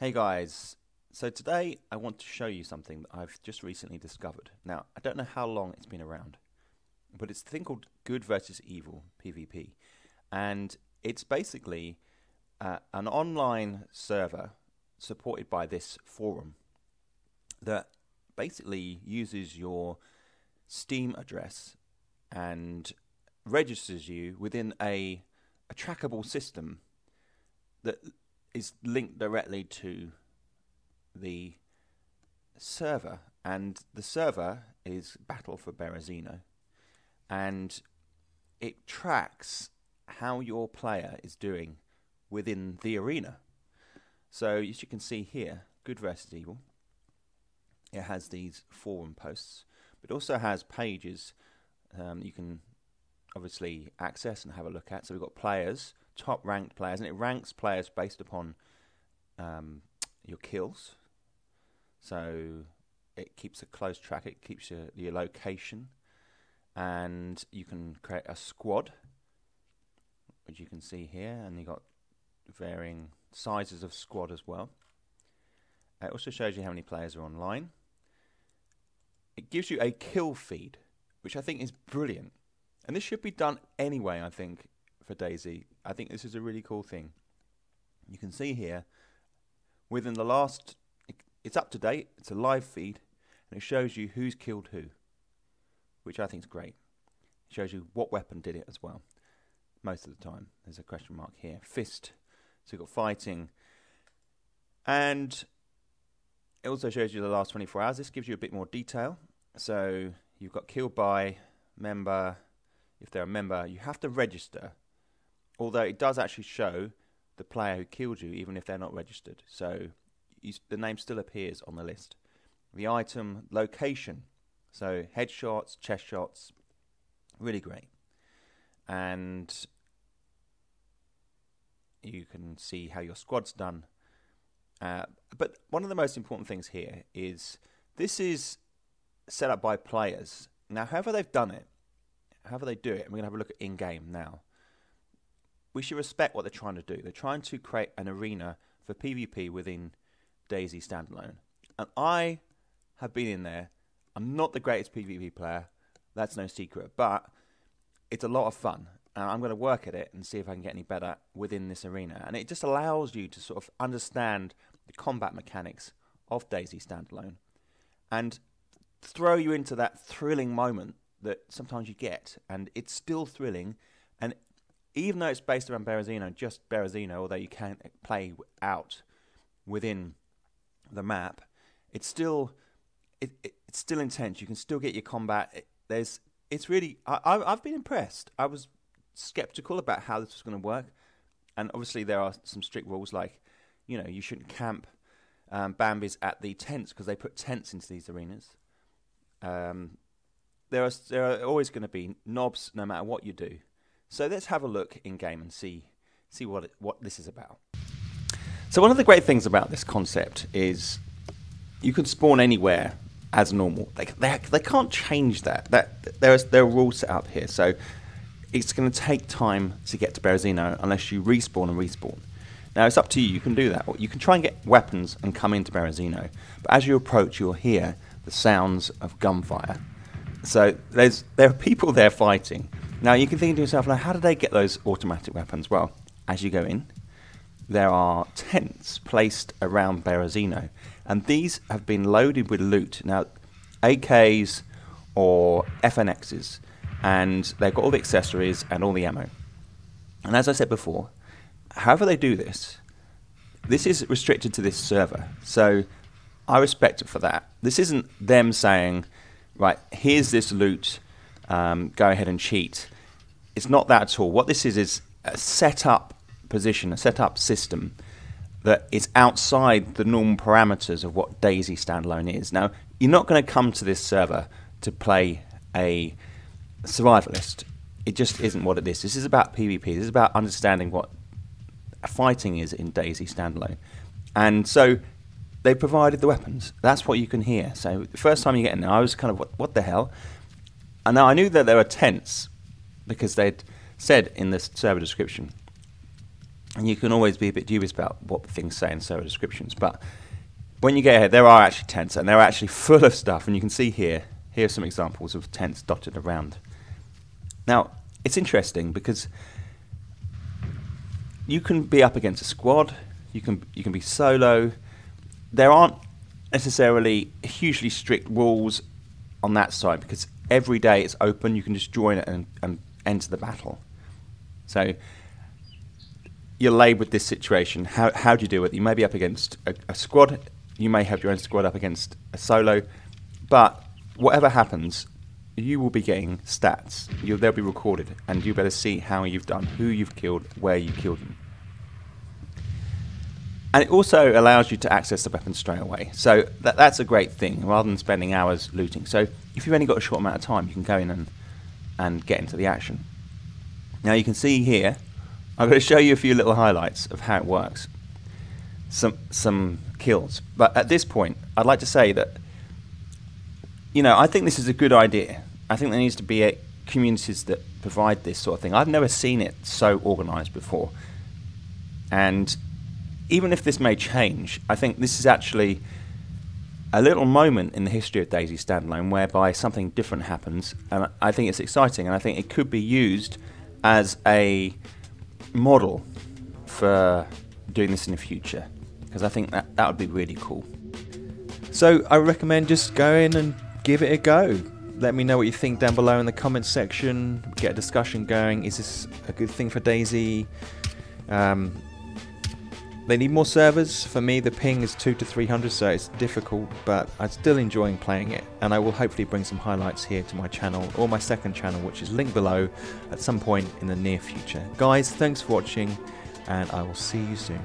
Hey guys, so today I want to show you something that I've just recently discovered. Now, I don't know how long it's been around, but it's a thing called Good versus Evil PvP. And it's basically an online server supported by this forum that basically uses your Steam address and registers you within a trackable system that is linked directly to the server, and the server is Battle for Berezino, and it tracks how your player is doing within the arena. So as you can see here, Good versus Evil, it has these forum posts, but it also has pages you can obviously access and have a look at. So we've got players, top ranked players, and it ranks players based upon your kills. So it keeps a close track, it keeps your location, and you can create a squad, which you can see here, and you've got varying sizes of squad as well. It also shows you how many players are online. It gives you a kill feed, which I think is brilliant. And this should be done anyway, I think, for DayZ. I think this is a really cool thing. You can see here, within the last, it's up to date, it's a live feed, and it shows you who's killed who, which I think is great. It shows you what weapon did it as well, most of the time. There's a question mark here. Fist, so you've got fighting. And it also shows you the last 24 hours. This gives you a bit more detail. So you've got killed by member. If they're a member, you have to register, although it does actually show the player who killed you, even if they're not registered. So the name still appears on the list. The item, location, so headshots, chest shots, really great. And you can see how your squad's done. But one of the most important things here is this is set up by players. Now, however they've done it, however they do it, and we're going to have a look at in-game now, we should respect what they're trying to do. They're trying to create an arena for PvP within DayZ Standalone. And I have been in there. I'm not the greatest PvP player. That's no secret. But it's a lot of fun. And I'm going to work at it and see if I can get any better within this arena. And it just allows you to sort of understand the combat mechanics of DayZ Standalone and throw you into that thrilling moment that sometimes you get. And it's still thrilling. And even though it's based around Berezino, just Berezino, although you can play out within the map, it's still it's still intense. You can still get your combat. It's really I've been impressed. I was skeptical about how this was going to work, and obviously there are some strict rules, like you shouldn't camp Bambis at the tents because they put tents into these arenas. There are always going to be knobs no matter what you do. So let's have a look in game and see what this is about. So one of the great things about this concept is you can spawn anywhere as normal. They can't change that. There are rules set up here. So it's going to take time to get to Berezino unless you respawn and respawn. Now it's up to you. You can do that. Or you can try and get weapons and come into Berezino. But as you approach, you'll hear the sounds of gunfire. So there are people there fighting. Now you can think to yourself, how did they get those automatic weapons? Well, as you go in, there are tents placed around Berezino, and these have been loaded with loot. Now, AKs or FNXs, and they've got all the accessories and all the ammo. And as I said before, however they do this is restricted to this server. So I respect it for that. This isn't them saying, right, here's this loot, go ahead and cheat. It's not that at all. What this is a set-up position, a set-up system that is outside the normal parameters of what DayZ Standalone is. Now, you're not going to come to this server to play a survivalist. It just isn't what it is. This is about PvP. This is about understanding what fighting is in DayZ Standalone. And so they provided the weapons. That's what you can hear. So the first time you get in there, I was kind of, what the hell? And now I knew that there were tents because they'd said in the server description, and you can always be a bit dubious about what things say in server descriptions. But when you get here, there are actually tents, and they're actually full of stuff. And you can see here are some examples of tents dotted around. Now, it's interesting because you can be up against a squad, you can be solo. There aren't necessarily hugely strict rules on that side because every day it's open. You can just join it and enter the battle. So you're laid with this situation. How do you deal with it? You may be up against a squad. You may have your own squad up against a solo. But whatever happens, you will be getting stats. They'll be recorded, and you better see how you've done, who you've killed, where you killed them. And it also allows you to access the weapons straight away. So that's a great thing, rather than spending hours looting. So if you've only got a short amount of time, you can go in and get into the action. Now you can see here, I'm going to show you a few little highlights of how it works. Some kills. But at this point, I'd like to say that, I think this is a good idea. I think there needs to be communities that provide this sort of thing. I've never seen it so organised before. And even if this may change, I think this is actually a little moment in the history of DayZ Standalone whereby something different happens, and I think it's exciting, and I think it could be used as a model for doing this in the future, because I think that would be really cool. So I recommend just go in and give it a go. Let me know what you think down below in the comments section. Get a discussion going. Is this a good thing for DayZ? They need more servers. For me, the ping is 200 to 300, so it's difficult, but I'm still enjoying playing it, and I will hopefully bring some highlights here to my channel, or my second channel, which is linked below, at some point in the near future. Guys, thanks for watching, and I will see you soon.